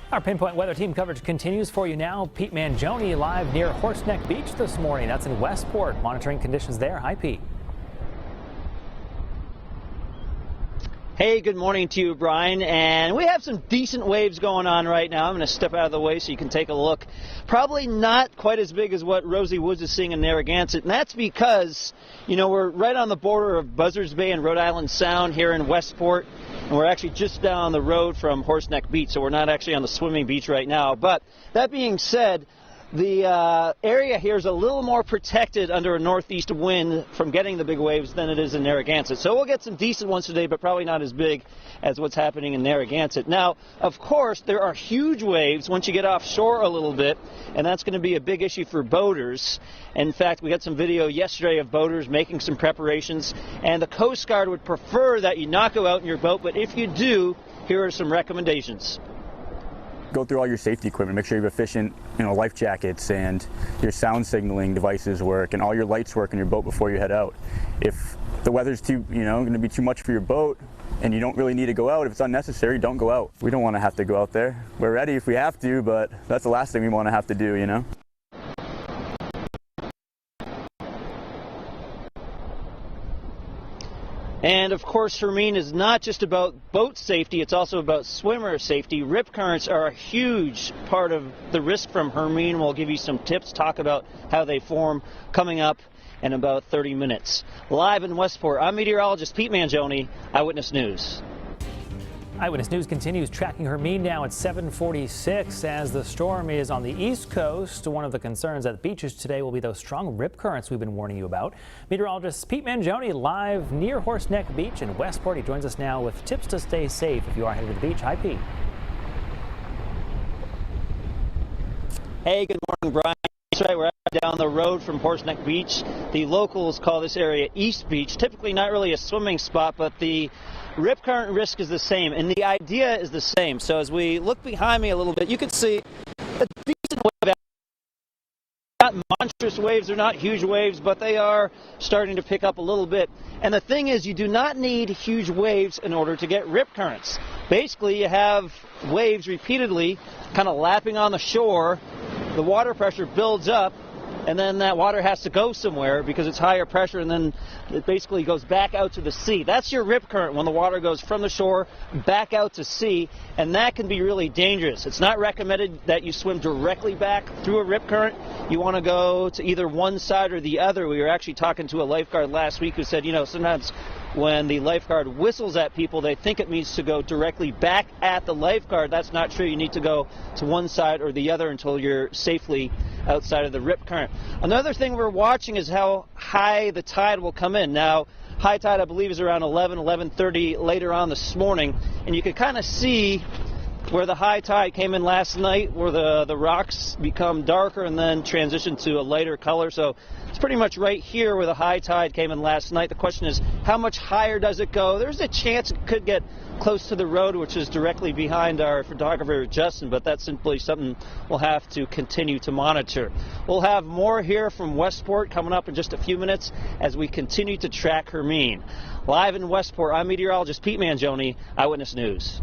Our Pinpoint weather team coverage continues for you now. Pete Mangione live near Horseneck Beach this morning. That's in Westport. Monitoring conditions there. Hi, Pete. Hey, good morning to you, Brian. And we have some decent waves going on right now. I'm going to step out of the way so you can take a look. Probably not quite as big as what Rosie Woods is seeing in Narragansett. And that's because, we're right on the border of Buzzards Bay and Rhode Island Sound here in Westport. And we're actually just down the road from Horseneck Beach, so we're not actually on the swimming beach right now. But that being said, the area here is a little more protected under a northeast wind from getting the big waves than it is in Narragansett. So we'll get some decent ones today, but probably not as big as what's happening in Narragansett. Now, of course, there are huge waves once you get offshore a little bit, and that's going to be a big issue for boaters. In fact, we got some video yesterday of boaters making some preparations, and the Coast Guard would prefer that you not go out in your boat, but if you do, here are some recommendations. Go through all your safety equipment, make sure you have efficient, life jackets and your sound signaling devices work and all your lights work in your boat before you head out. If the weather's going to be too much for your boat and you don't really need to go out, if it's unnecessary, don't go out. We don't want to have to go out there. We're ready if we have to, but that's the last thing we want to have to do, And of course, Hermine is not just about boat safety, it's also about swimmer safety. Rip currents are a huge part of the risk from Hermine. We'll give you some tips, talk about how they form coming up in about 30 minutes. Live in Westport, I'm meteorologist Pete Mangione, Eyewitness News. Eyewitness News continues tracking Hermine now at 7:46 as the storm is on the east coast. One of the concerns at the beaches today will be those strong rip currents we've been warning you about. Meteorologist Pete Mangione live near Horseneck Beach in Westport. He joins us now with tips to stay safe if you are headed to the beach. Hi, Pete. Hey, good morning, Brian. That's right, we're down the road from Horseneck Beach. The locals call this area East Beach. Typically not really a swimming spot, but the rip current risk is the same, and the idea is the same. So as we look behind me a little bit, you can see a decent wave. Not monstrous waves, they're not huge waves, but they are starting to pick up a little bit. And the thing is, you do not need huge waves in order to get rip currents. Basically, you have waves repeatedly kind of lapping on the shore. The water pressure builds up, and then that water has to go somewhere because it's higher pressure, and then it basically goes back out to the sea. That's your rip current, when the water goes from the shore back out to sea, and that can be really dangerous. It's not recommended that you swim directly back through a rip current. You want to go to either one side or the other. We were actually talking to a lifeguard last week who said, sometimes when the lifeguard whistles at people, they think it means to go directly back at the lifeguard. That's not true. You need to go to one side or the other until you're safely outside of the rip current. Another thing we're watching is how high the tide will come in. Now, high tide, I believe, is around 11:30 later on this morning, and you can kind of see where the high tide came in last night, where the rocks become darker and then transition to a lighter color. So it's pretty much right here where the high tide came in last night. The question is, how much higher does it go? There's a chance it could get close to the road, which is directly behind our photographer, Justin, but that's simply something we'll have to continue to monitor. We'll have more here from Westport coming up in just a few minutes as we continue to track Hermine. Live in Westport, I'm meteorologist Pete Mangione, Eyewitness News.